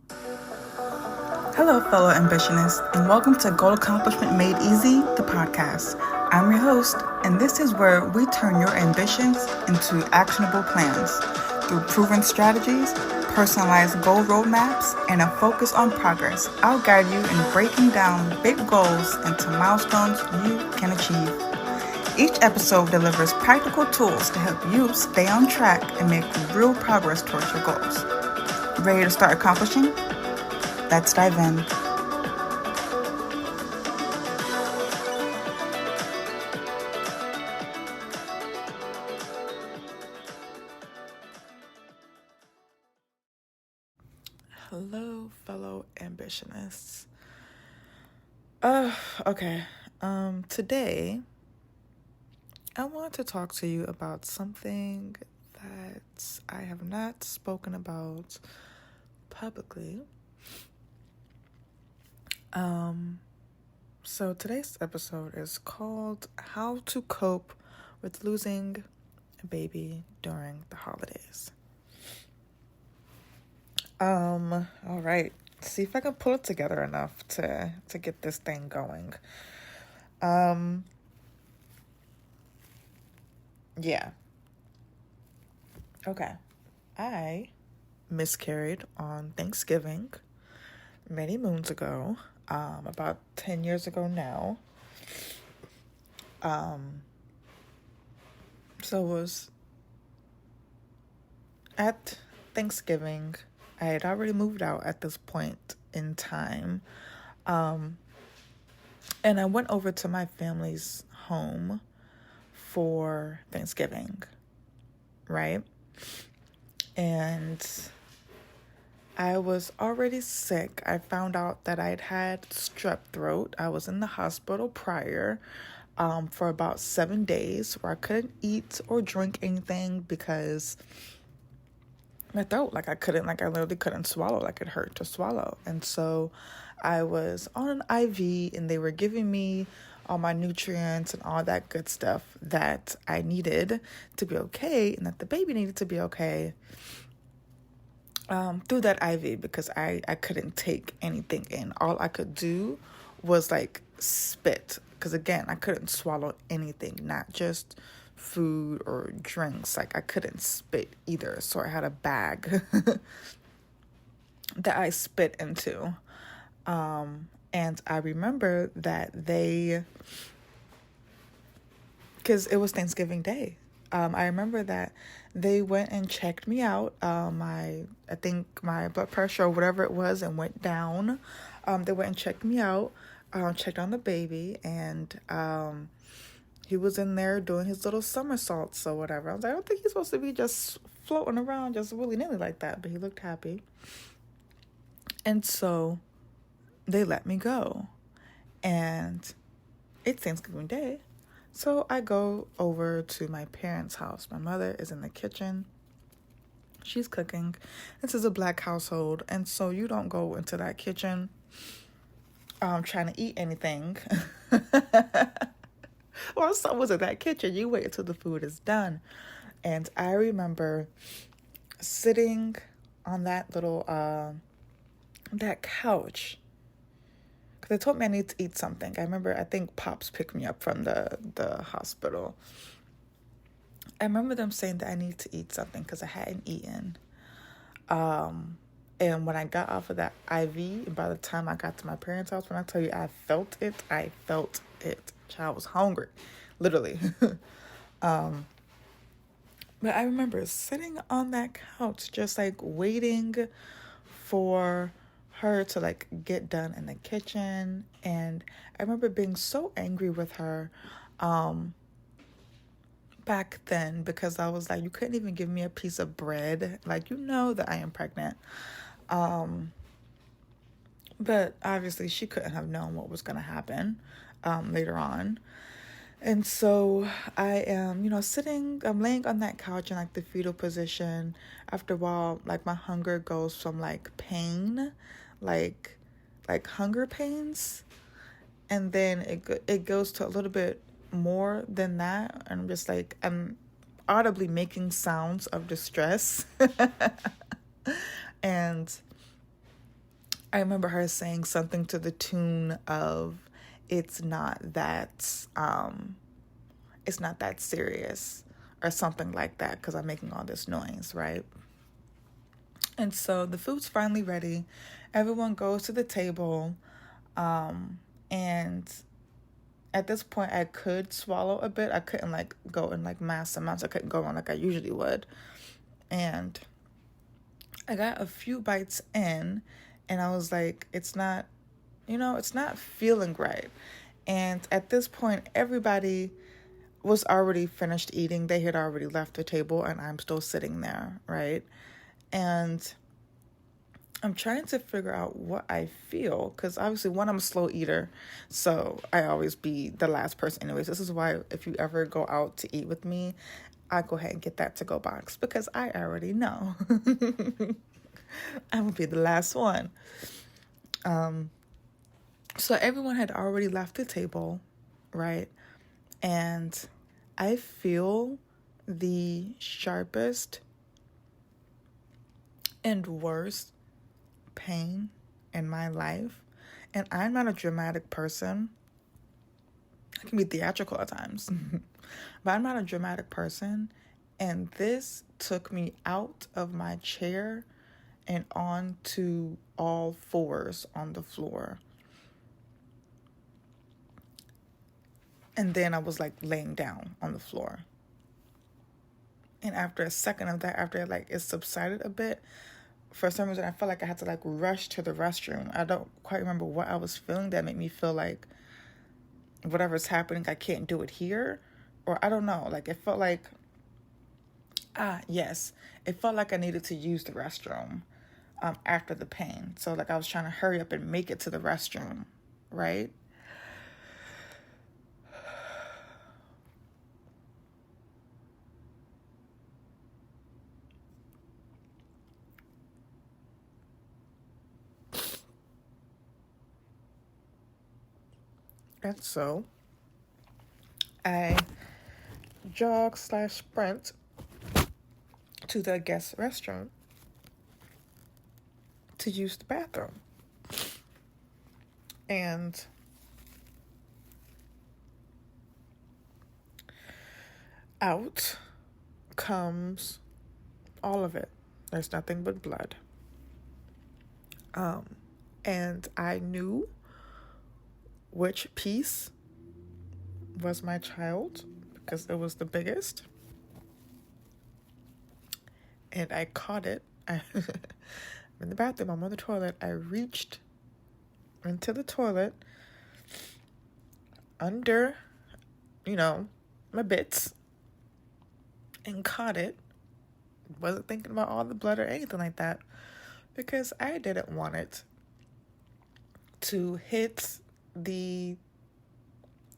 Hello, fellow ambitionists, and welcome to Goal Accomplishment Made Easy, the podcast. I'm your host, and this is where we turn your ambitions into actionable plans through proven strategies, personalized goal roadmaps, and a focus on progress. I'll guide you in breaking down big goals into milestones you can achieve. Each episode delivers practical tools to help you stay on track and make real progress towards your goals. Ready to start accomplishing? Let's dive in. Hello, fellow ambitionists. Okay. Today I want to talk to you about something that I have not spoken about publicly. So today's episode is called How to Cope with Losing a Baby During the Holidays. All right. See if I can pull it together enough to get this thing going. Yeah. Okay. I miscarried on Thanksgiving many moons ago, about 10 years ago now. So it was at Thanksgiving. I had already moved out at this point in time. And I went over to my family's home for Thanksgiving, right? And I was already sick. I found out that I'd had strep throat. I was in the hospital prior for about 7 days where I couldn't eat or drink anything because my throat, I literally couldn't swallow. It hurt to swallow. And so I was on an IV and they were giving me all my nutrients and all that good stuff that I needed to be okay and that the baby needed to be okay. Through that IV because I couldn't take anything in. All I could do was spit because again, I couldn't swallow anything, not just food or drinks. I couldn't spit either. So I had a bag that I spit into. And I remember that because it was Thanksgiving Day. I remember that they went and checked me out. I think my blood pressure or whatever it was and went down. They went and checked me out, checked on the baby, and he was in there doing his little somersaults or whatever. I was like, I don't think he's supposed to be just floating around just willy-nilly like that, but he looked happy. And so they let me go. And it's Thanksgiving Day. So I go over to my parents' house. My mother is in the kitchen. She's cooking. This is a Black household. And so you don't go into that kitchen trying to eat anything. Or so was it that kitchen. You wait until the food is done. And I remember sitting on that little, that couch. They told me I need to eat something. I think Pops picked me up from the hospital. I remember them saying that I need to eat something because I hadn't eaten. And when I got off of that IV, by the time I got to my parents' house, when I tell you I felt it. Child was hungry, literally. But I remember sitting on that couch just waiting for her to get done in the kitchen. And I remember being so angry with her back then because I was like, you couldn't even give me a piece of bread, you know that I am pregnant. But obviously she couldn't have known what was going to happen later on. And so I am, I'm laying on that couch in the fetal position. After a while, my hunger goes from pain, like hunger pains, and then it goes to a little bit more than that. And I'm just I'm audibly making sounds of distress. And I remember her saying something to the tune of, it's not that, it's not that serious, or something like that, because I'm making all this noise, right? And so the food's finally ready. Everyone goes to the table. And at this point, I could swallow a bit. I couldn't like go in like mass amounts. I couldn't go on like I usually would. And I got a few bites in, and I was like, it's not, it's not feeling right. And at this point, everybody was already finished eating. They had already left the table, and I'm still sitting there, right? And I'm trying to figure out what I feel, because obviously, one, I'm a slow eater, so I always be the last person anyways. This is why if you ever go out to eat with me, I go ahead and get that to-go box, because I already know I'm gonna be the last one. So everyone had already left the table, right? And I feel the sharpest and worst pain in my life. And I'm not a dramatic person. I can be theatrical at times, but I'm not a dramatic person. And this took me out of my chair and onto all fours on the floor. And then I was like laying down on the floor. And after a second of that, after like it subsided a bit, for some reason I felt like I had to like rush to the restroom. I don't quite remember what I was feeling that made me feel like whatever's happening, I can't do it here. Or I don't know. Like it felt like, yes, it felt like I needed to use the restroom after the pain. So like I was trying to hurry up and make it to the restroom, right? And so I jog/sprint to the guest restroom to use the bathroom. And out comes all of it. There's nothing but blood. And I knew which piece was my child because it was the biggest. And I caught it. I'm in the bathroom, I'm on the toilet. I reached into the toilet under, my bits and caught it. Wasn't thinking about all the blood or anything like that because I didn't want it to hit the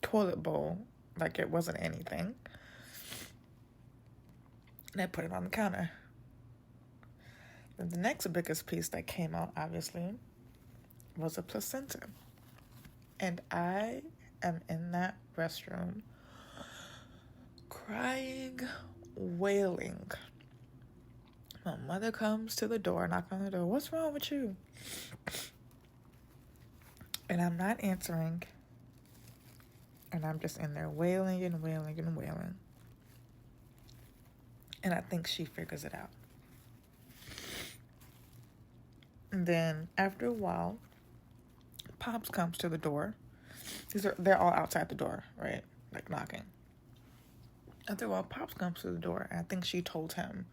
toilet bowl like it wasn't anything. And I put it on the counter. And the next biggest piece that came out, obviously, was a placenta. And I am in that restroom crying, wailing. My mother comes to the door, knock on the door. What's wrong with you? And I'm not answering. And I'm just in there wailing and wailing and wailing. And I think she figures it out. And then after a while, Pops comes to the door. They're all outside the door, right? Like knocking. After a while, Pops comes to the door. And I think she told him.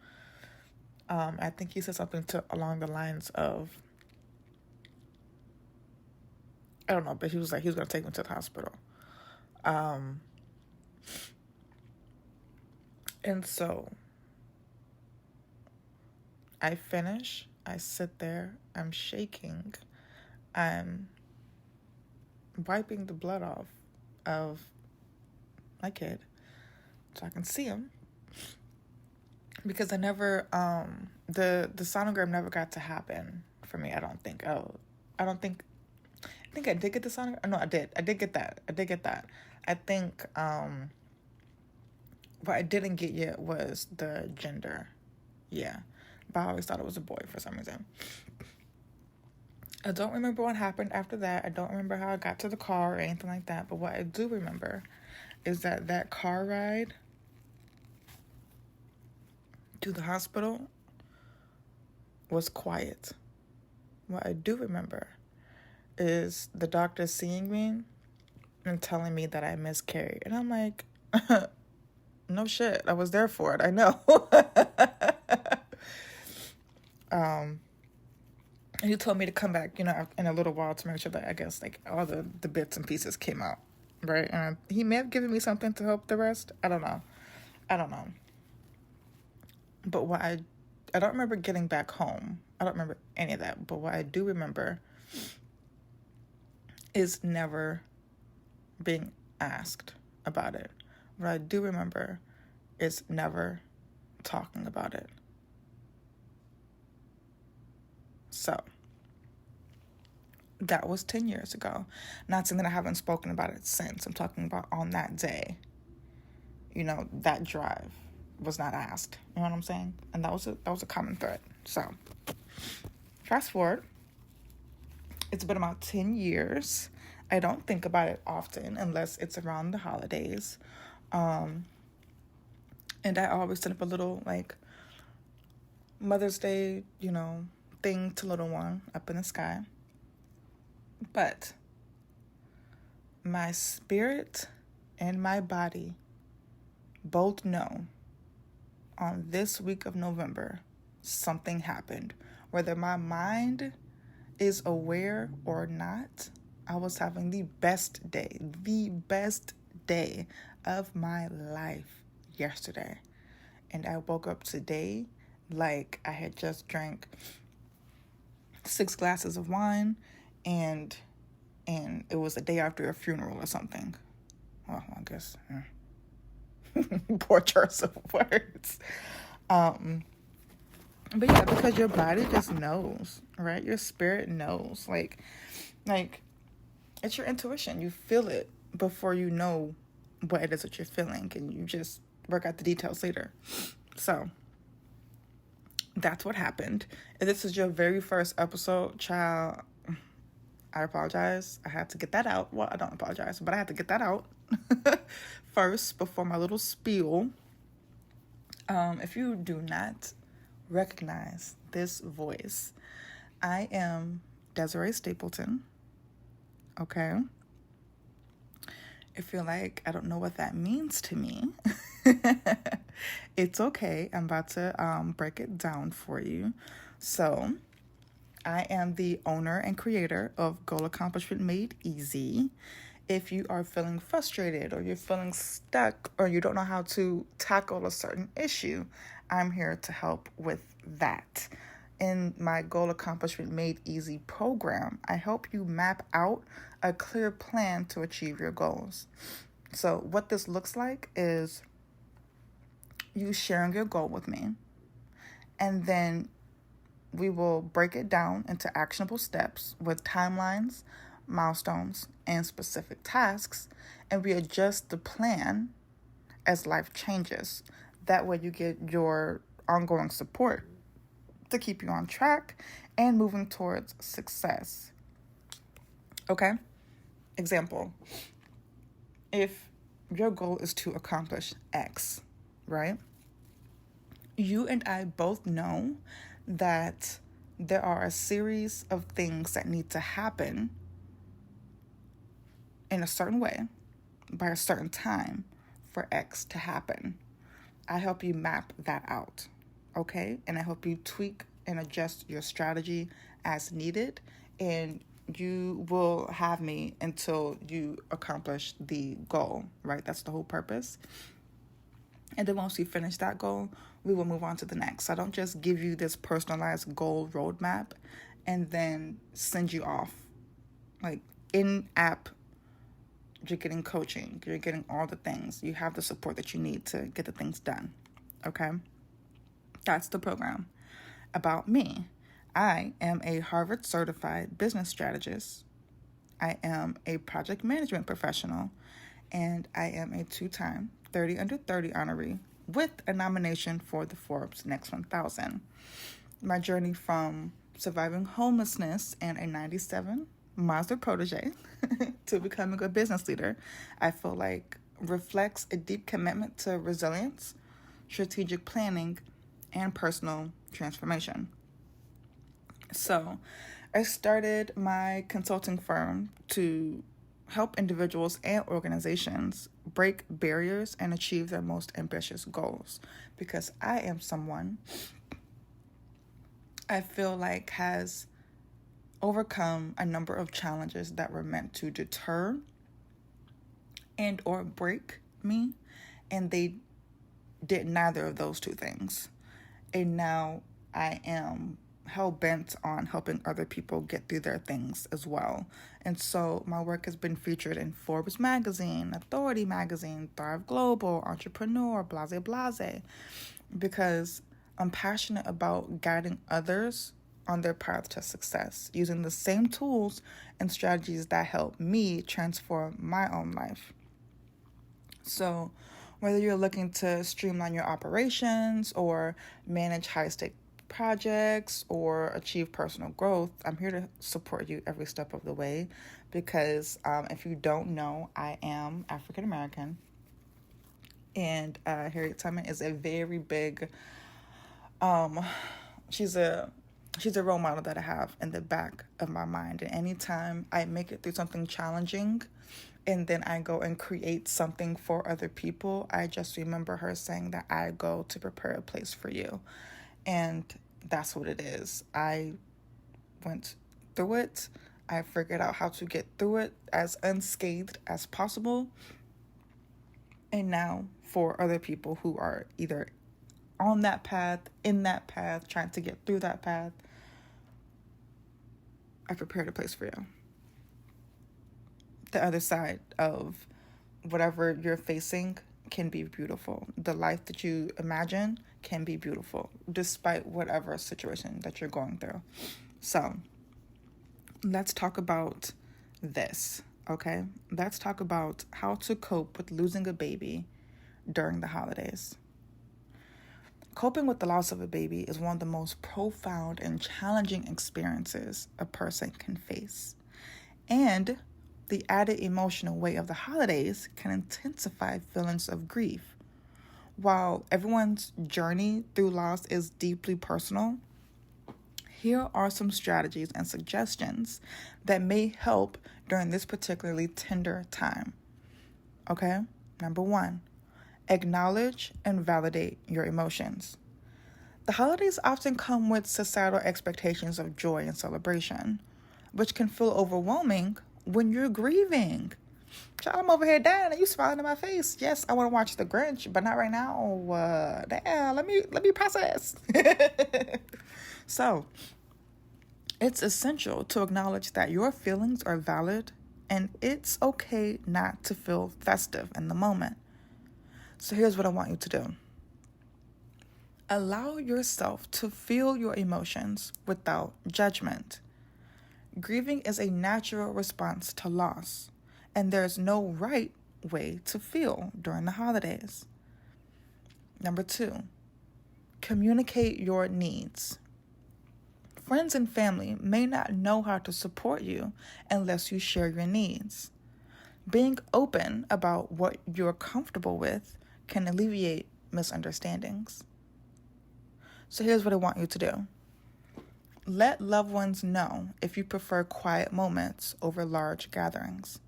I think he said something along the lines of, I don't know, but he was like, he was going to take me to the hospital. And so I finish, I sit there, I'm shaking, I'm wiping the blood off of my kid so I can see him. Because I never, the sonogram never got to happen for me, I don't think. I think I did get the sonogram. No, I did get that. I think, what I didn't get yet was the gender. Yeah. But I always thought it was a boy for some reason. I don't remember what happened after that. I don't remember how I got to the car or anything like that. But what I do remember is that car ride to the hospital was quiet. What I do remember is the doctor seeing me and telling me that I miscarried. And I'm like, no shit. I was there for it. I know. And he told me to come back, in a little while to make sure that I guess like all the bits and pieces came out, right? And he may have given me something to help the rest. I don't know. But I don't remember getting back home. I don't remember any of that. But what I do remember is never being asked about it. What I do remember is never talking about it. So that was 10 years ago. Not saying that I haven't spoken about it since. I'm talking about on that day. That drive was not asked. You know what I'm saying? And that was a common thread. So fast forward. It's been about 10 years. I don't think about it often unless it's around the holidays. And I always set up a little like Mother's Day, thing to little one up in the sky. But my spirit and my body both know on this week of November, something happened. Whether my mind is aware or not, I was having the best day of my life yesterday. And I woke up today like I had just drank 6 glasses of wine and it was a day after a funeral or something. Well, I guess poor choice of words. But yeah, because your body just knows, right? Your spirit knows. Like it's your intuition. You feel it before you know what it is that you're feeling, and you just work out the details later. So that's what happened. If this is your very first episode, child, I apologize. I had to get that out. Well, I don't apologize, but I had to get that out first before my little spiel. If you do not recognize this voice, I am Desiree Stapleton. Okay? If you're like, I don't know what that means to me, it's okay. I'm about to break it down for you. So, I am the owner and creator of Goal Accomplishment Made Easy. If you are feeling frustrated or you're feeling stuck or you don't know how to tackle a certain issue, I'm here to help with that. In my Goal Accomplishment Made Easy program, I help you map out a clear plan to achieve your goals. So what this looks like is you sharing your goal with me, and then we will break it down into actionable steps with timelines, milestones, and specific tasks, and we adjust the plan as life changes. That way you get your ongoing support to keep you on track and moving towards success. Okay? Example. If your goal is to accomplish X, right? You and I both know that there are a series of things that need to happen in a certain way by a certain time for X to happen. I help you map that out, okay? And I help you tweak and adjust your strategy as needed, and you will have me until you accomplish the goal, right? That's the whole purpose. And then once we finish that goal, we will move on to the next. I don't just give you this personalized goal roadmap and then send you off. Like in-app, you're getting coaching. You're getting all the things. You have the support that you need to get the things done. Okay? That's the program. About me, I am a Harvard certified business strategist. I am a project management professional, and I am a 2-time 30 Under 30 honoree with a nomination for the Forbes Next 1000. My journey from surviving homelessness and a 97 Mazda protege to becoming a business leader, I feel like reflects a deep commitment to resilience, strategic planning, and personal transformation. So, I started my consulting firm to help individuals and organizations break barriers and achieve their most ambitious goals, because I am someone I feel like has overcome a number of challenges that were meant to deter and or break me, and they did neither of those two things. And now I am hell-bent on helping other people get through their things as well. And so my work has been featured in Forbes magazine, Authority magazine, Thrive Global, Entrepreneur, Blase Blase, because I'm passionate about guiding others on their path to success, using the same tools and strategies that help me transform my own life. So whether you're looking to streamline your operations or manage high-stake projects or achieve personal growth, I'm here to support you every step of the way, because if you don't know, I am African American, and Harriet Tubman is a very big she's a role model that I have in the back of my mind. And anytime I make it through something challenging and then I go and create something for other people, I just remember her saying that I go to prepare a place for you. And that's what it is. I went through it. I figured out how to get through it as unscathed as possible. And now for other people who are either on that path, in that path, trying to get through that path, I prepared a place for you. The other side of whatever you're facing can be beautiful. The life that you imagine can be beautiful, despite whatever situation that you're going through. So, let's talk about this, okay? Let's talk about how to cope with losing a baby during the holidays. Coping with the loss of a baby is one of the most profound and challenging experiences a person can face. And the added emotional weight of the holidays can intensify feelings of grief. While everyone's journey through loss is deeply personal, here are some strategies and suggestions that may help during this particularly tender time. Okay? Number 1, acknowledge and validate your emotions. The holidays often come with societal expectations of joy and celebration, which can feel overwhelming when you're grieving. Child, I'm over here dying and you smiling in my face. Yes, I want to watch The Grinch, but not right now. Damn, let me process. So, it's essential to acknowledge that your feelings are valid and it's okay not to feel festive in the moment. So here's what I want you to do. Allow yourself to feel your emotions without judgment. Grieving is a natural response to loss, and there's no right way to feel during the holidays. Number 2, communicate your needs. Friends and family may not know how to support you unless you share your needs. Being open about what you're comfortable with can alleviate misunderstandings. So here's what I want you to do. Let loved ones know if you prefer quiet moments over large gatherings.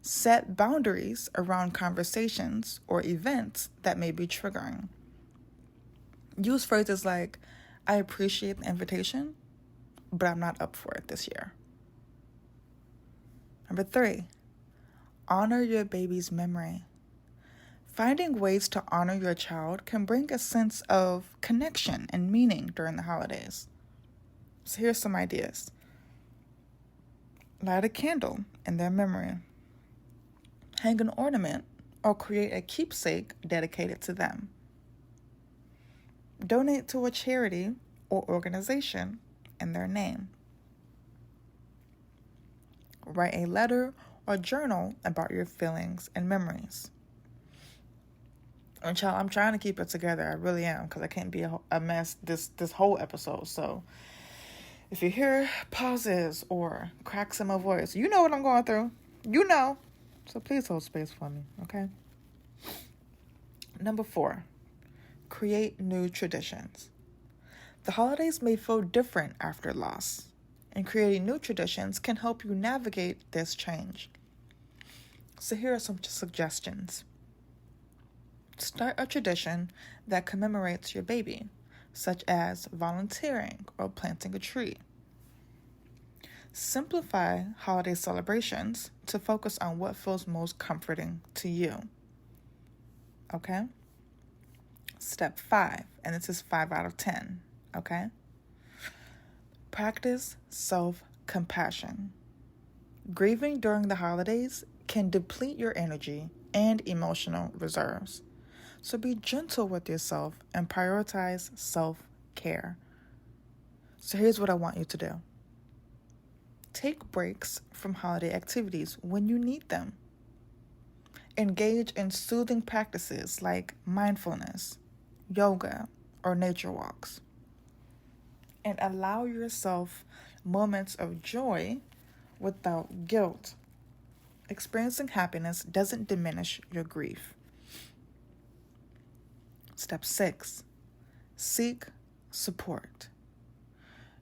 Set boundaries around conversations or events that may be triggering. Use phrases like, I appreciate the invitation, but I'm not up for it this year. Number 3, honor your baby's memory. Finding ways to honor your child can bring a sense of connection and meaning during the holidays. So here's some ideas. Light a candle in their memory. Hang an ornament or create a keepsake dedicated to them. Donate to a charity or organization in their name. Write a letter or journal about your feelings and memories. And child, I'm trying to keep it together. I really am, because I can't be a mess this whole episode. So If you hear pauses or cracks in my voice, you know what I'm going through. You know. So please hold space for me, okay? Number 4, create new traditions. The holidays may feel different after loss, and creating new traditions can help you navigate this change. So here are some suggestions. Start a tradition that commemorates your baby, such as volunteering or planting a tree. Simplify holiday celebrations to focus on what feels most comforting to you. Okay? Step 5, and this is 5 out of 10. Okay? Practice self-compassion. Grieving during the holidays can deplete your energy and emotional reserves. So be gentle with yourself and prioritize self-care. So here's what I want you to do. Take breaks from holiday activities when you need them. Engage in soothing practices like mindfulness, yoga, or nature walks. And allow yourself moments of joy without guilt. Experiencing happiness doesn't diminish your grief. Step 6, seek support.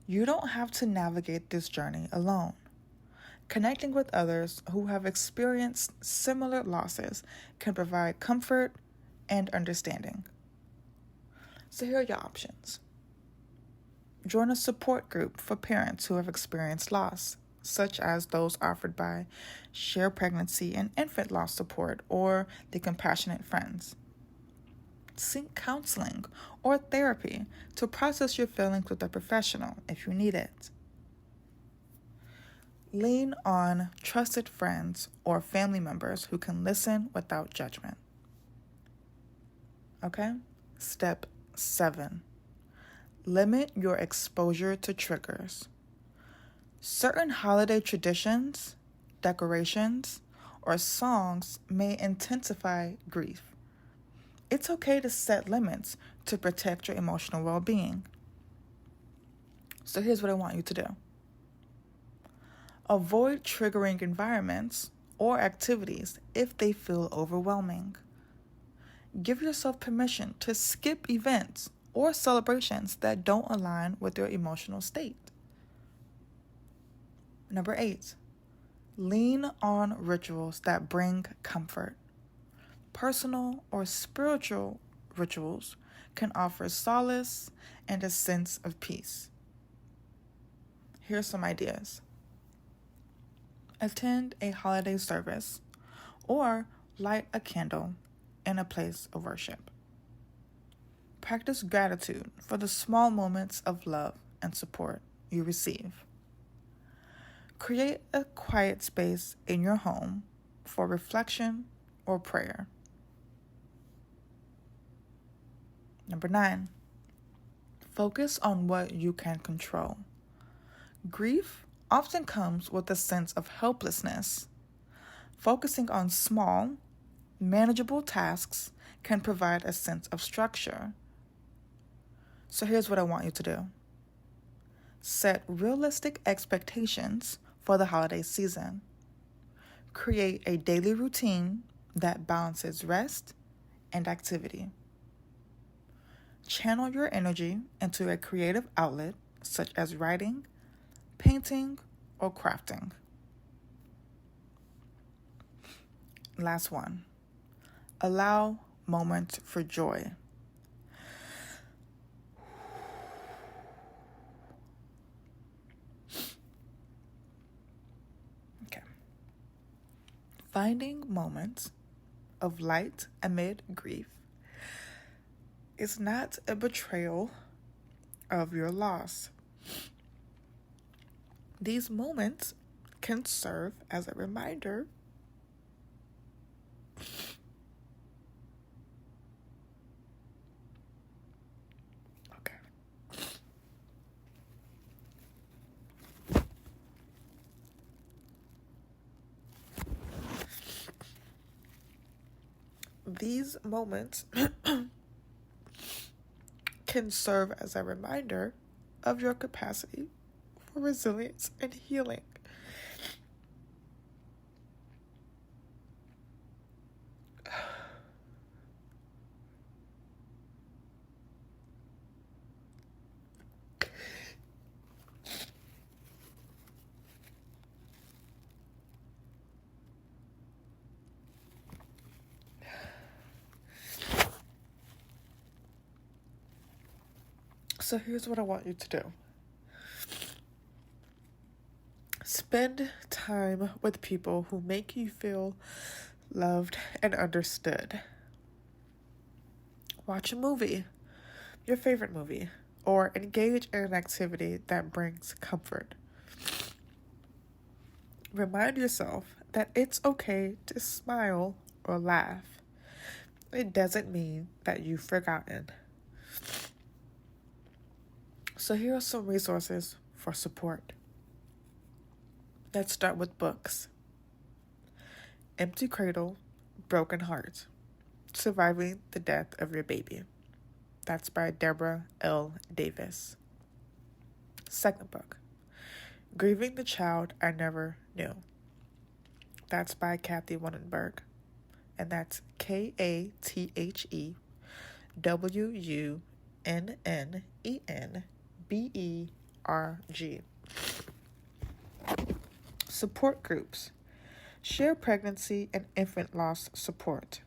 You don't have to navigate this journey alone. Connecting with others who have experienced similar losses can provide comfort and understanding. So here are your options. Join a support group for parents who have experienced loss, such as those offered by Share Pregnancy and Infant Loss Support or the Compassionate Friends. Seek counseling or therapy to process your feelings with a professional if you need it. Lean on trusted friends or family members who can listen without judgment. Okay? Step 7. Limit your exposure to triggers. Certain holiday traditions, decorations, or songs may intensify grief. It's okay to set limits to protect your emotional well-being. So here's what I want you to do. Avoid triggering environments or activities if they feel overwhelming. Give yourself permission to skip events or celebrations that don't align with your emotional state. Number 8, lean on rituals that bring comfort. Personal or spiritual rituals can offer solace and a sense of peace. Here's some ideas. Attend a holiday service or light a candle in a place of worship. Practice gratitude for the small moments of love and support you receive. Create a quiet space in your home for reflection or prayer. Number 9, focus on what you can control. Grief often comes with a sense of helplessness. Focusing on small, manageable tasks can provide a sense of structure. So here's what I want you to do. Set realistic expectations for the holiday season. Create a daily routine that balances rest and activity. Channel your energy into a creative outlet such as writing, painting, or crafting. Last one. Allow moments for joy. Okay. Finding moments of light amid grief is not a betrayal of your loss. These moments can serve as a reminder these moments can serve as a reminder of your capacity for resilience and healing. So here's what I want you to do. Spend time with people who make you feel loved and understood. Watch a movie, your favorite movie, or engage in an activity that brings comfort. Remind yourself that it's okay to smile or laugh. It doesn't mean that you've forgotten. So here are some resources for support. Let's start with books. Empty Cradle, Broken Heart, Surviving the Death of Your Baby. That's by Deborah L. Davis. Second book, Grieving the Child I Never Knew. That's by Kathy Wunenberg. And that's KatheWunnenberg. Support groups. Share pregnancy and infant loss support.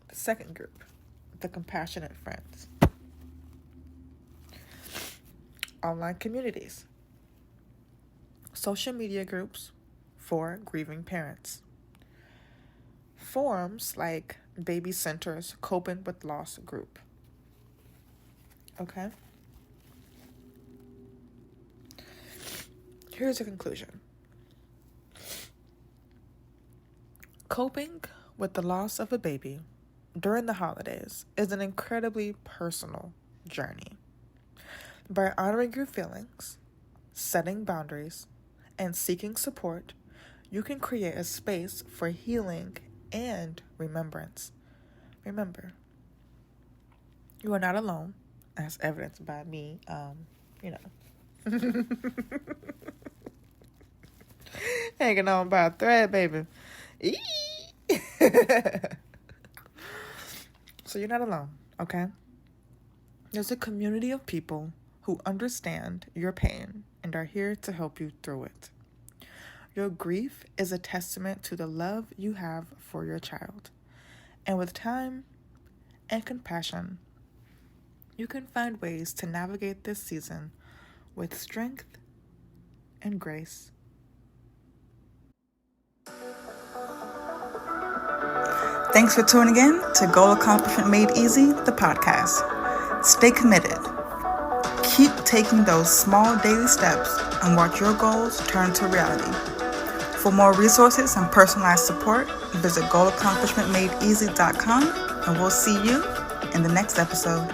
The second group, the Compassionate Friends. Online communities. Social media groups for grieving parents. Forums like Baby Center's Coping with Loss group. Okay? Here's a conclusion. Coping with the loss of a baby during the holidays is an incredibly personal journey. By honoring your feelings, setting boundaries, and seeking support, you can create a space for healing and remembrance. Remember, you are not alone, as evidenced by me, hanging on by a thread, baby. So you're not alone, okay? There's a community of people who understand your pain and are here to help you through it. Your grief is a testament to the love you have for your child. And with time and compassion, you can find ways to navigate this season with strength and grace. Thanks for tuning in to Goal Accomplishment Made Easy, the podcast. Stay committed. Keep taking those small daily steps and watch your goals turn to reality. For more resources and personalized support, visit goalaccomplishmentmadeeasy.com, and we'll see you in the next episode.